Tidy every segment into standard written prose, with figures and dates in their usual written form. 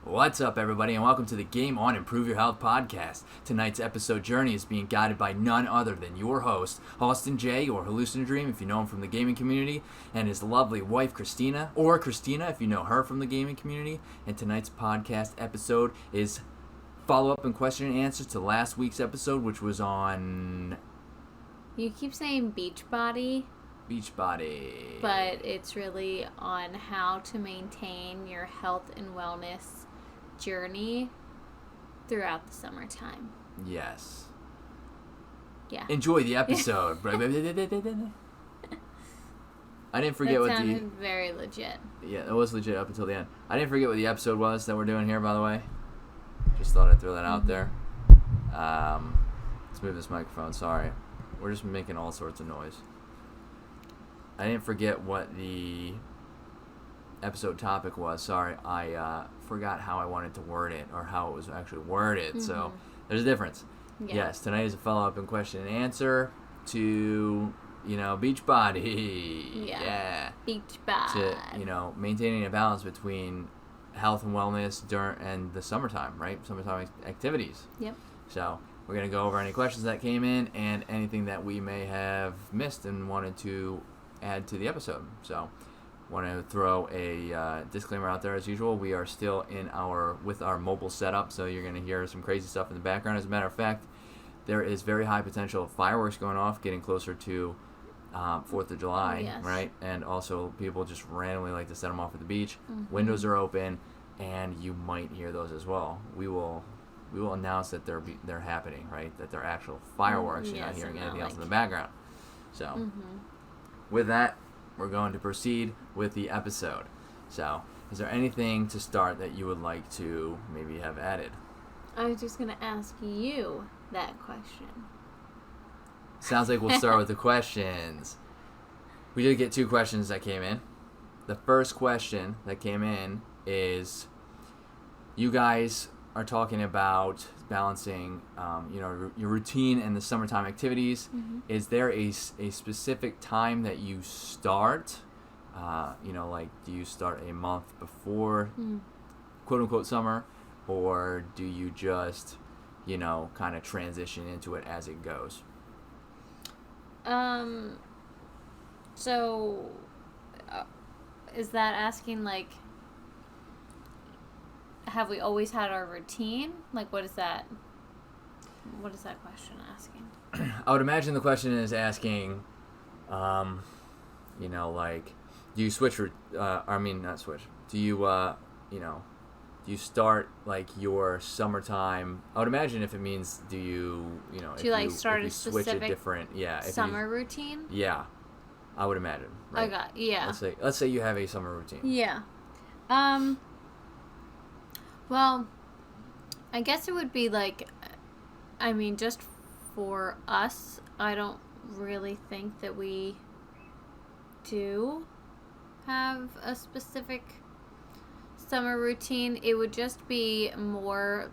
What's up, everybody, and welcome to the Game On Improve Your Health podcast. Tonight's episode journey is being guided by none other than your host, Austin J, or hallucinodream if you know him from the gaming community, and his lovely wife, Christina, or Christina if you know her from the gaming community. And tonight's podcast episode is follow-up and question and answer to last week's episode, which was on... You keep saying Beachbody. Beachbody. But it's really on how to maintain your health and wellness journey throughout the summertime. Yes. Yeah. Enjoy the episode. I didn't forget that sounded very legit. Yeah, it was legit up until the end. I didn't forget what the episode was that we're doing here, by the way. Just thought I'd throw that out there. Let's move this microphone. Sorry. We're just making all sorts of noise. I didn't forget what the episode topic was. Sorry, I forgot how I wanted to word it, or how it was actually worded. Mm-hmm. So there's a difference. Yeah. Yes, tonight is a follow-up and question and answer to, Beachbody. Yeah. Beachbody. To, maintaining a balance between health and wellness and the summertime, right? Summertime activities. Yep. So we're going to go over any questions that came in and anything that we may have missed and wanted to add to the episode. So want to throw a disclaimer out there as usual. We are still with our mobile setup, so you're going to hear some crazy stuff in the background. As a matter of fact, there is very high potential of fireworks going off, getting closer to 4th of July, yes. Right? And also people just randomly like to set them off at the beach. Mm-hmm. Windows are open, and you might hear those as well. We will announce that they're happening, right? That they're actual fireworks. You're not hearing anything else in the background. So, with that, we're going to proceed with the episode. So, is there anything to start that you would like to maybe have added? I was just going to ask you that question. Sounds like we'll start with the questions. We did get 2 questions that came in. The first question that came in is, you guys are talking about balancing, your routine and the summertime activities. Mm-hmm. Is there a specific time that you start? Do you start a month before, quote unquote, summer, or do you just, kind of transition into it as it goes? So, is that asking, have we always had our routine? What is that question asking? I would imagine the question is asking, do you switch, not switch, do you, do you start, your summertime, I would imagine if it means, do you, start a switch specific a different, summer routine? Yeah, I would imagine, right? Yeah. Let's say you have a summer routine. Yeah. Well, I guess it would be just for us, I don't really think that we do have a specific summer routine. It would just be more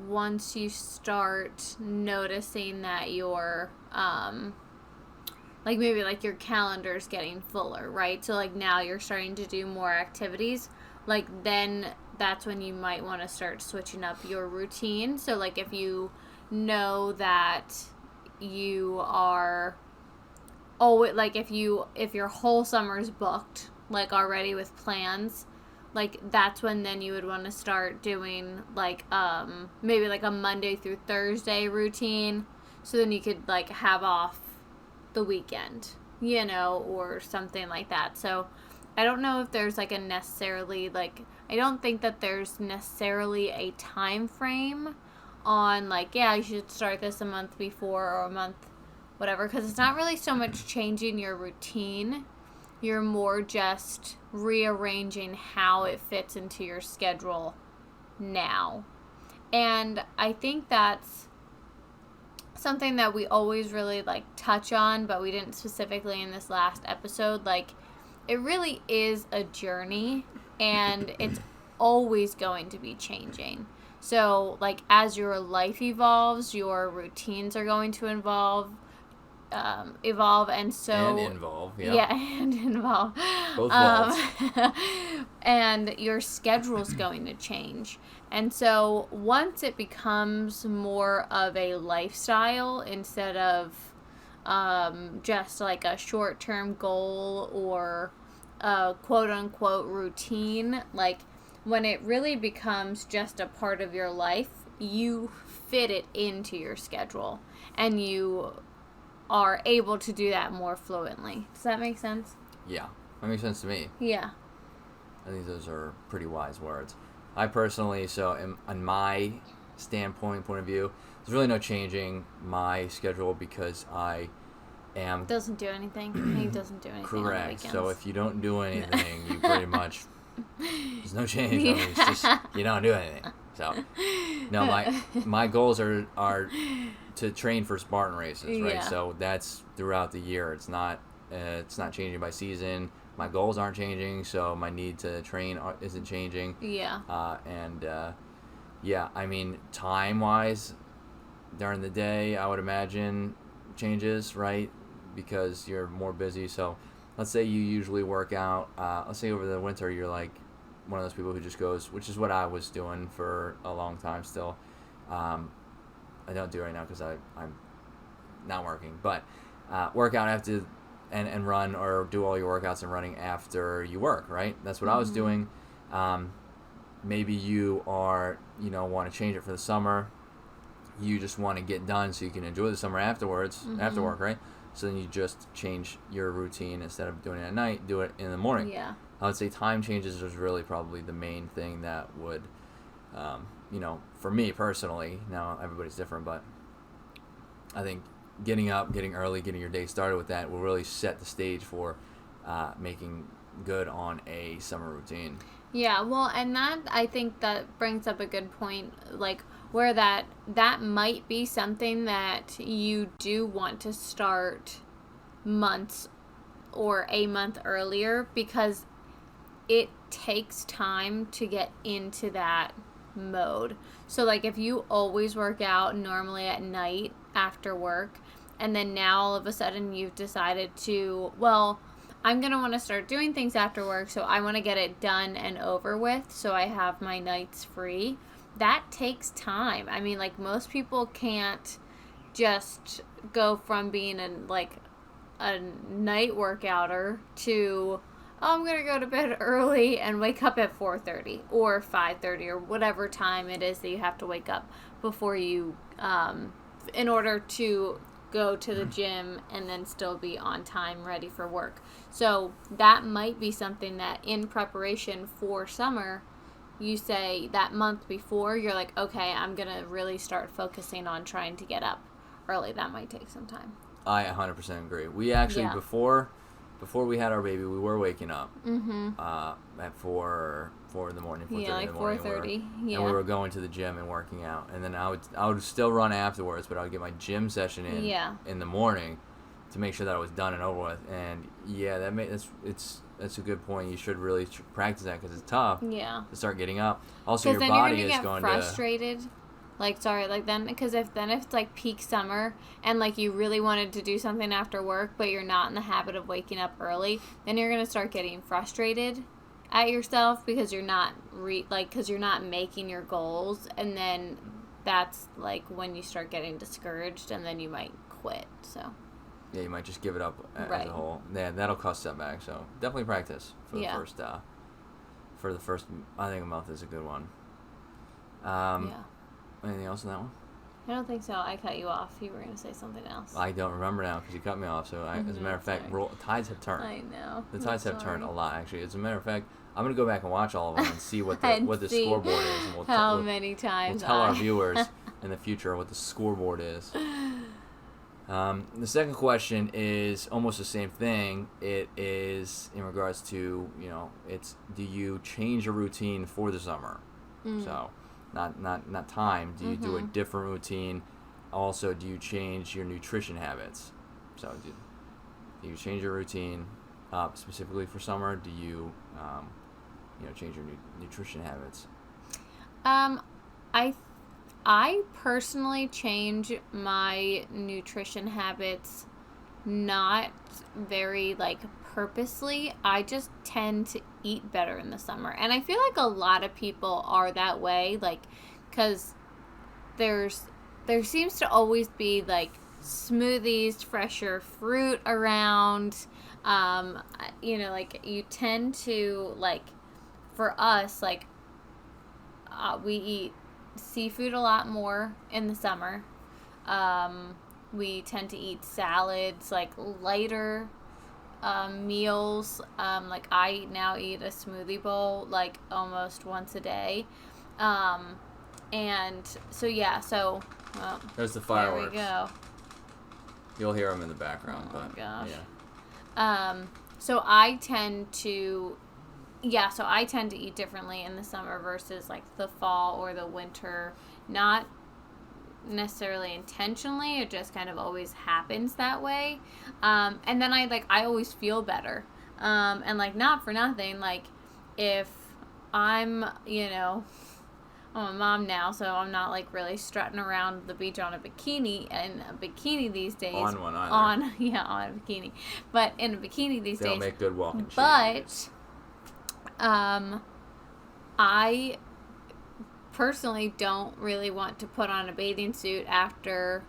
once you start noticing that your maybe your calendar's getting fuller, right? So now you're starting to do more activities, then that's when you might want to start switching up your routine. So if you know that you are if your whole summer's booked already with plans, that's when then you would want to start doing maybe a Monday through Thursday routine, so then you could have off the weekend, or something like that. So I don't know if there's I don't think that there's necessarily a time frame on you should start this a month before or a month whatever, because it's not really so much changing your routine. You're more just rearranging how it fits into your schedule now. And I think that's something that we always really touch on, but we didn't specifically in this last episode. It really is a journey, and it's always going to be changing. So, as your life evolves, your routines are going to evolve, and so... And involve, yeah. Yeah, and involve. Both balls. and your schedule's going to change. And so once it becomes more of a lifestyle instead of just like a short-term goal or a quote-unquote routine, like when it really becomes just a part of your life, you fit it into your schedule and you are able to do that more fluently. Does that make sense? Yeah, that makes sense to me. Yeah. I think those are pretty wise words. I personally, on my point of view, there's really no changing my schedule because I am... Doesn't do anything. He doesn't do anything. Correct. On the weekends. So if you don't do anything, you pretty much... There's no change. I mean, it's just, you don't do anything. So, no, my goals are to train for Spartan races, right? Yeah. So that's throughout the year. It's not changing by season. My goals aren't changing, so my need to train isn't changing. Yeah. Yeah, I mean, time-wise, during the day, I would imagine changes, right? Because you're more busy. So let's say you usually work out. Let's say over the winter, you're like one of those people who just goes, which is what I was doing for a long time still. I don't do it right now because I'm not working. But work out after and run, or do all your workouts and running after you work, right? That's what I was doing. Maybe you want to change it for the summer. You just want to get done so you can enjoy the summer afterwards, after work, right? So then you just change your routine. Instead of doing it at night, do it in the morning. Yeah. I would say time changes is really probably the main thing that would, for me personally, now everybody's different, but I think getting up, getting early, getting your day started with that will really set the stage for making good on a summer routine. Yeah, well, and that, I think that brings up a good point, like, where that might be something that you do want to start months or a month earlier, because it takes time to get into that mode. So, like, if you always work out normally at night after work, and then now all of a sudden you've decided to, well, I'm going to want to start doing things after work, so I want to get it done and over with so I have my nights free. That takes time. I mean, like, most people can't just go from being a night workouter to, oh, I'm going to go to bed early and wake up at 4:30 or 5:30 or whatever time it is that you have to wake up before you, in order to go to the gym and then still be on time, ready for work. So that might be something that in preparation for summer, you say that month before, you're like, okay, I'm going to really start focusing on trying to get up early. That might take some time. I 100% agree. We actually, before we had our baby, we were waking up at 4 in the morning, 4:30 like in the morning. 4:30, And we were going to the gym and working out. And then I would still run afterwards, but I would get my gym session in the morning to make sure that I was done and over with. And yeah, that's a good point. You should really practice that because it's tough to start getting up. Also, your body is going to... frustrated. Because if it's like peak summer and like you really wanted to do something after work, but you're not in the habit of waking up early, then you're going to start getting frustrated at yourself because you're not making your goals, and then that's like when you start getting discouraged, and then you might quit. So yeah, you might just give it up as a whole. Yeah, that'll cause setback. So definitely practice for the first. For the first, I think a month is a good one. Anything else in that one? I don't think so. I cut you off. You were going to say something else. I don't remember now because you cut me off. So, as a matter of fact, tides have turned. I know. The tides have turned a lot, actually. As a matter of fact, I'm going to go back and watch all of them and see what the scoreboard is. And many times we'll tell our viewers in the future what the scoreboard is. The second question is almost the same thing. It is in regards to, do you change your routine for the summer? So... Not time. Do you do a different routine? Also, do you change your nutrition habits? So, do you change your routine specifically for summer? Do you, change your nutrition habits? I personally change my nutrition habits not very purposely. I just tend to eat better in the summer. And I feel like a lot of people are that way, like, because there seems to always be, like, smoothies, fresher fruit around. Like, you tend to, like, for us, like, we eat seafood a lot more in the summer. We tend to eat salads, like lighter meals. Like I now eat a smoothie bowl like almost once a day. And so yeah, there's the fireworks. There we go. You'll hear them in the background, but gosh. Yeah. So I tend to eat differently in the summer versus like the fall or the winter. Not necessarily intentionally, it just kind of always happens that way. And then I always feel better. And like, not for nothing, like if I'm, I'm a mom now, so I'm not like really strutting around the beach on a bikini, and a bikini these days. On one either. On a bikini. But in a bikini these They'll days. make good walking shoes. But I personally don't really want to put on a bathing suit after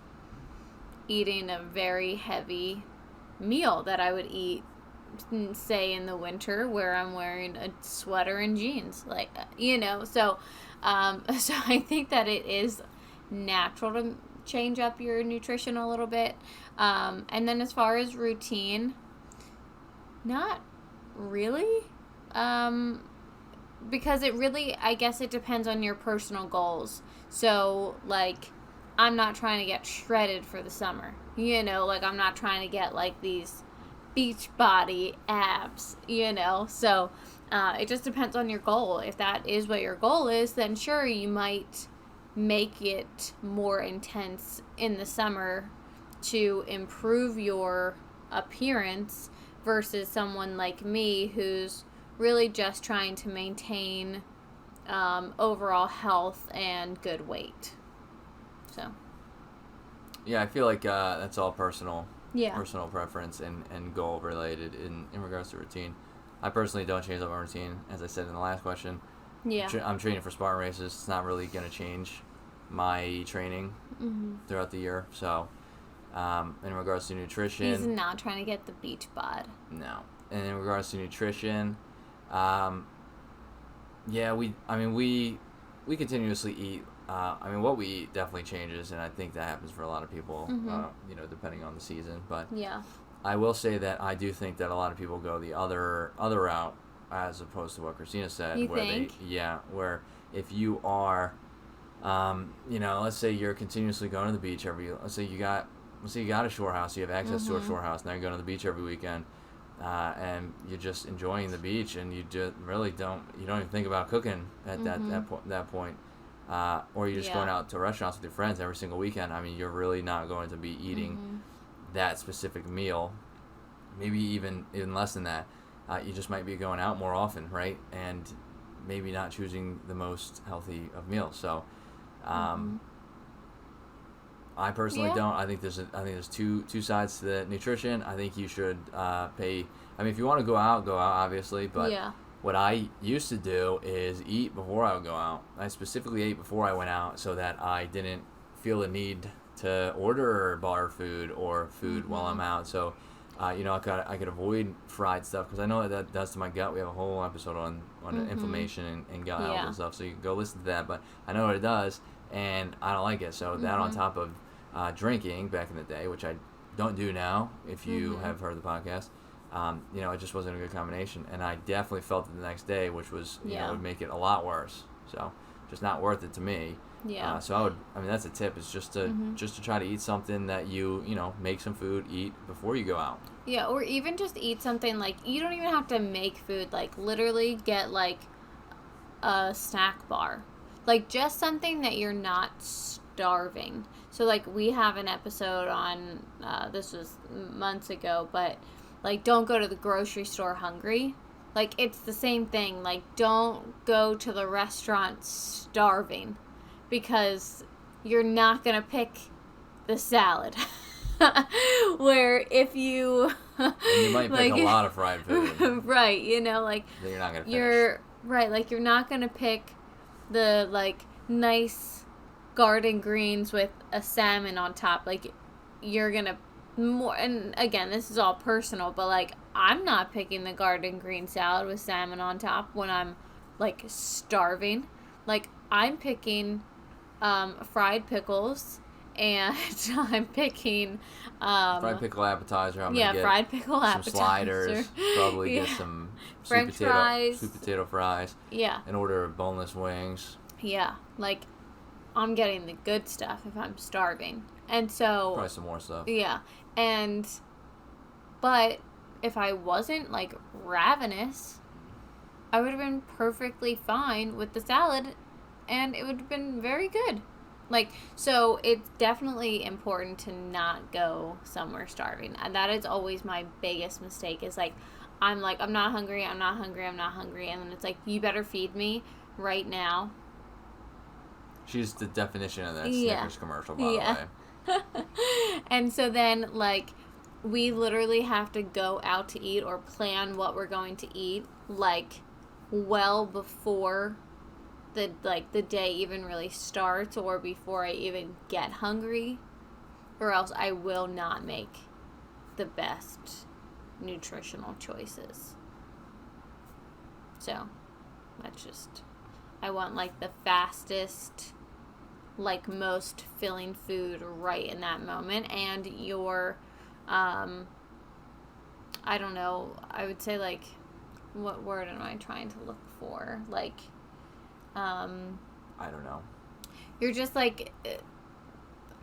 eating a very heavy meal that I would eat, say, in the winter where I'm wearing a sweater and jeans, like, so I think that it is natural to change up your nutrition a little bit. And then as far as routine, not really, because it really, I guess it depends on your personal goals. So, like, I'm not trying to get shredded for the summer, like I'm not trying to get like these beach body abs, so it just depends on your goal. If that is what your goal is, then sure, you might make it more intense in the summer to improve your appearance versus someone like me who's really just trying to maintain overall health and good weight. So yeah, I feel like that's all personal preference and goal related in regards to routine. I personally don't change up my routine, as I said in the last question. Yeah. I'm training for Spartan races. It's not really going to change my training throughout the year. So, in regards to nutrition, he's not trying to get the beach bod. No. And in regards to nutrition, we continuously eat. What we eat definitely changes, and I think that happens for a lot of people, depending on the season. But yeah, I will say that I do think that a lot of people go the other route as opposed to what Christina said. You think? Where if you are, let's say you're continuously going to the beach let's say you got a shore house, you have access to a shore house, now you're going to the beach every weekend, and you're just enjoying the beach, and you just really don't even think about cooking at that point. Or you're just going out to restaurants with your friends every single weekend. I mean, you're really not going to be eating that specific meal. Maybe even less than that. You just might be going out more often, right? And maybe not choosing the most healthy of meals. So, I personally don't. I think there's two sides to the nutrition. I think you should pay. I mean, if you want to go out, obviously. But what I used to do is eat before I would go out. I specifically ate before I went out so that I didn't feel the need to order bar food or food while I'm out. So, I could avoid fried stuff because I know that does to my gut. We have a whole episode on inflammation and gut health and stuff. So you can go listen to that. But I know what it does, and I don't like it. So that on top of drinking back in the day, which I don't do now, if you have heard the podcast, it just wasn't a good combination. And I definitely felt it the next day, which was, would make it a lot worse. So just not worth it to me. Yeah. So that's a tip, is just to try to eat something that you make some food, eat before you go out. Yeah, or even just eat something, like, you don't even have to make food, like, literally get, like, a snack bar. Like, just something that you're not starving. So, like, we have an episode on, this was months ago, but, like, don't go to the grocery store hungry. Like, it's the same thing. Like, don't go to the restaurant starving, because you're not going to pick the salad. Where if you And you might pick a lot of fried food. Right, you know, like that you're not gonna finish. You're right, like you're not gonna pick the like nice garden greens with a salmon on top. Like you're gonna more, and again, this is all personal, but like I'm not picking the garden green salad with salmon on top when I'm like starving. Like I'm picking fried pickles, and I'm picking fried pickle appetizer. I'm gonna get fried pickle some appetizer. sliders. Probably get some French fries. sweet potato fries. Yeah. An order of boneless wings. Yeah, like I'm getting the good stuff if I'm starving, and so Probably some more stuff. Yeah, but if I wasn't like ravenous, I would have been perfectly fine with the salad, and it would have been very good. Like, so it's definitely important to not go somewhere starving. And that is always my biggest mistake is like, I'm not hungry, I'm not hungry, I'm not hungry. And then it's like, you better feed me right now. She's the definition of that Snickers commercial, by the way. And so then, like, we literally have to go out to eat or plan what we're going to eat, like, well before the day even really starts or before I even get hungry, or else I will not make the best nutritional choices. So that's just, I want like the fastest, like most filling food right in that moment. And your I don't know, I would say like, what word am I trying to look for? Like I don't know. You're just like,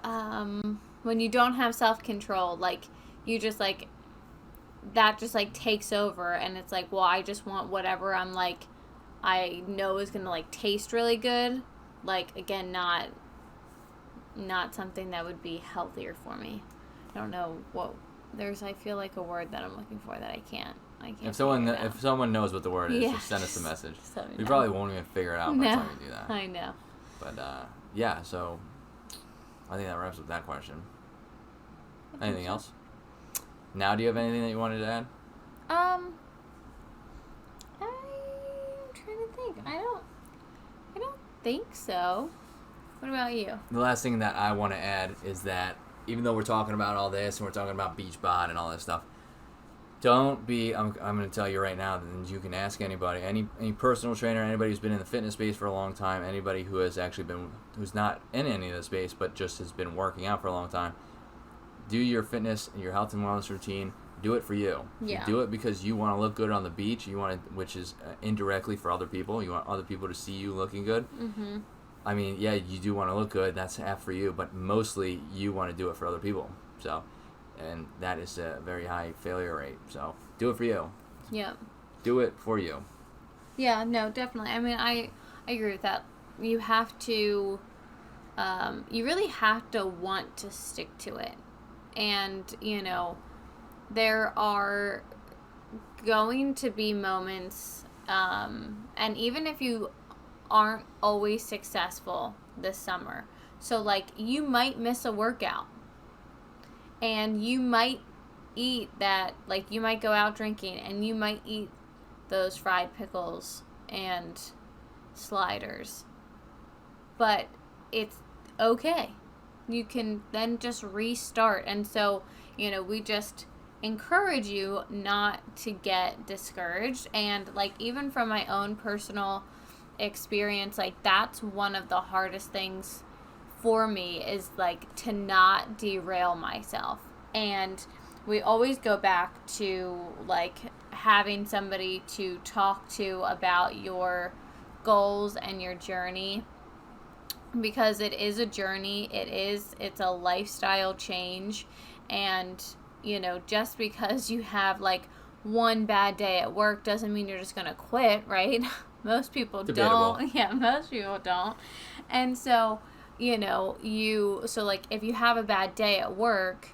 when you don't have self-control, like, you just like, that just like takes over, and it's like, well, I just want whatever I'm like, I know is gonna like taste really good. Like, again, not something that would be healthier for me. I don't know what, I feel like a word that I'm looking for that I can't. If someone knows what the word is, just send us a message. We probably won't even figure it out by the time we do that. I know. But yeah, so I think that wraps up that question. Anything else? Now, do you have anything that you wanted to add? I'm trying to think. I don't think so. What about you? The last thing that I want to add is that even though we're talking about all this and we're talking about Beachbody and all this stuff, don't be, I'm going to tell you right now, and you can ask anybody, any personal trainer, anybody who's been in the fitness space for a long time, anybody who has actually been, who's not in any of the space, but just has been working out for a long time, do your fitness and your health and wellness routine, do it for you. Yeah. You do it because you want to look good on the beach, which is indirectly for other people, you want other people to see you looking good. Mm-hmm. I mean, yeah, you do want to look good, that's half for you, but mostly you want to do it for other people, so... And that is a very high failure rate. So do it for you. Yeah. Do it for you. Yeah, no, definitely. I mean, I agree with that. You have to, you really have to want to stick to it. And, you know, there are going to be moments, and even if you aren't always successful this summer, so like you might miss a workout. And you might eat that, like, you might go out drinking, and you might eat those fried pickles and sliders. But it's okay. You can then just restart. And so, you know, we just encourage you not to get discouraged. And, like, even from my own personal experience, like, that's one of the hardest things for me is like to not derail myself. And we always go back to like having somebody to talk to about your goals and your journey, because it is a journey. It's a lifestyle change. And you know, just because you have like one bad day at work doesn't mean you're just gonna quit, right? Most people don't. Yeah, most people don't. And so, you know, so like if you have a bad day at work,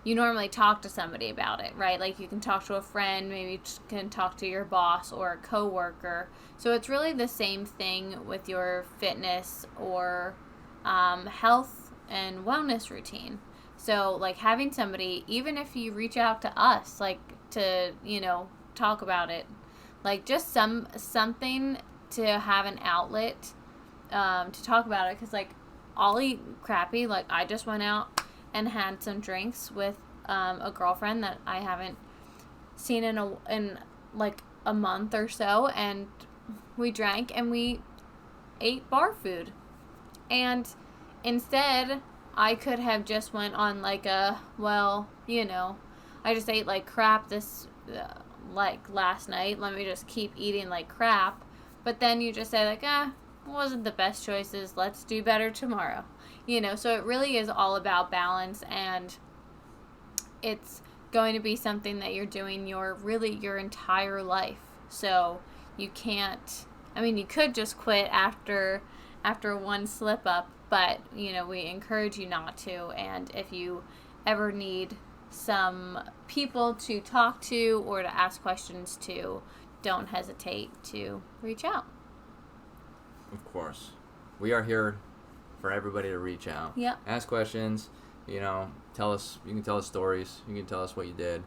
you normally talk to somebody about it, right? Like you can talk to a friend, maybe you can talk to your boss or a coworker. So it's really the same thing with your fitness or health and wellness routine. So, like, having somebody, even if you reach out to us, like, to, talk about it, like, just something to have an outlet to talk about it. Because, like, I'll eat crappy. Like, I just went out and had some drinks with a girlfriend that I haven't seen in like a month or so, and we drank and we ate bar food. And instead, I could have just went on like I just ate like crap this like last night. Let me just keep eating like crap. But then you just say like, wasn't the best choices. Let's do better tomorrow. So it really is all about balance, and it's going to be something that you're doing your entire life. So you can't, you could just quit after one slip up, but we encourage you not to. And if you ever need some people to talk to or to ask questions to, don't hesitate to reach out. Of course. We are here for everybody to reach out. Yep. Ask questions, tell us, you can tell us stories, you can tell us what you did.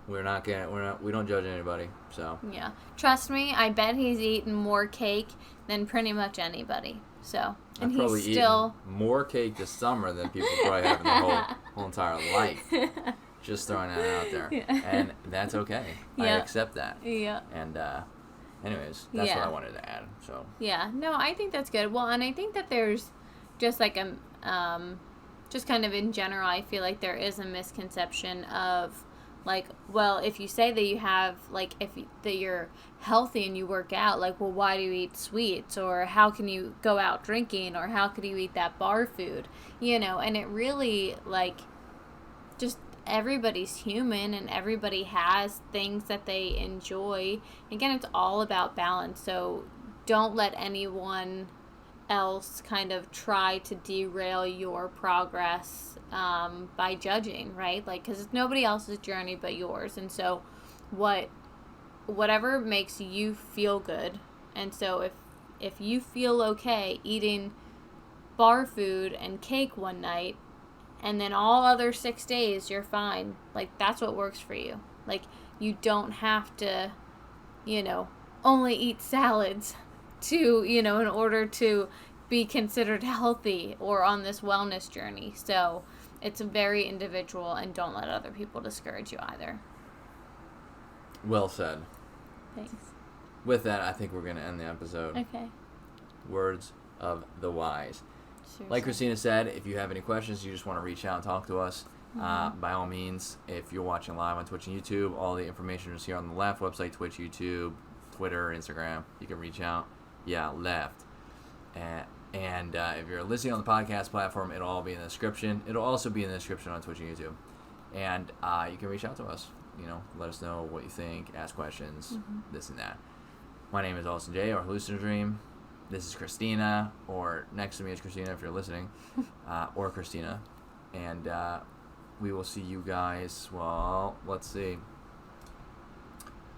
We don't judge anybody, so. Yeah. Trust me, I bet he's eaten more cake than pretty much anybody. So, and I've probably he's still eaten more cake this summer than people probably have in their whole entire life. Just throwing that out there. Yeah. And that's okay. Yeah. I accept that. Yeah. And anyways, that's what I wanted to add. So. Yeah. No, I think that's good. Well, and I think that there's just like just kind of in general, I feel like there is a misconception of like, well, if you say that you have, like, that you're healthy and you work out, like, well, why do you eat sweets? Or how can you go out drinking? Or how could you eat that bar food? And it really, like, just everybody's human and everybody has things that they enjoy. Again, it's all about balance. So don't let anyone else kind of try to derail your progress by judging, right? Like, because it's nobody else's journey but yours. And so whatever makes you feel good. And so if you feel okay eating bar food and cake one night and then all other 6 days you're fine, like, that's what works for you. Like, you don't have to only eat salads to in order to be considered healthy or on this wellness journey. So it's very individual, and don't let other people discourage you either. Well said. Thanks. With that, I think we're going to end the episode. Okay. Words of the wise. Seriously. Like Christina said, if you have any questions, you just want to reach out and talk to us, by all means. If you're watching live on Twitch and YouTube, all the information is here on the left. Website, Twitch, YouTube, Twitter, Instagram. You can reach out. Yeah, left. And if you're listening on the podcast platform, it'll all be in the description. It'll also be in the description on Twitch and YouTube. And you can reach out to us. Let us know what you think, ask questions, this and that. My name is Austin J, or hallucinodream. This is Christina, or next to me is Christina if you're listening, or Christina. And we will see you guys, well, let's see.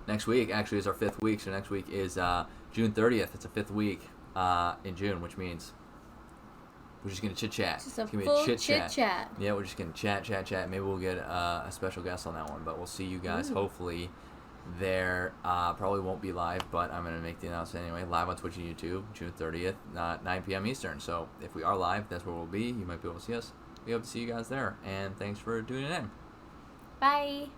Next week, actually, is our 5th week. So next week is June 30th. It's a 5th week in June, which means we're just going to chit-chat. Just a full chit-chat. Yeah, we're just going to chat. Maybe we'll get a special guest on that one, but we'll see you guys hopefully there. Probably won't be live, but I'm going to make the announcement anyway. Live on Twitch and YouTube, June 30th, 9 p.m. Eastern. So if we are live, that's where we'll be. You might be able to see us. We hope to see you guys there. And thanks for tuning in. Bye.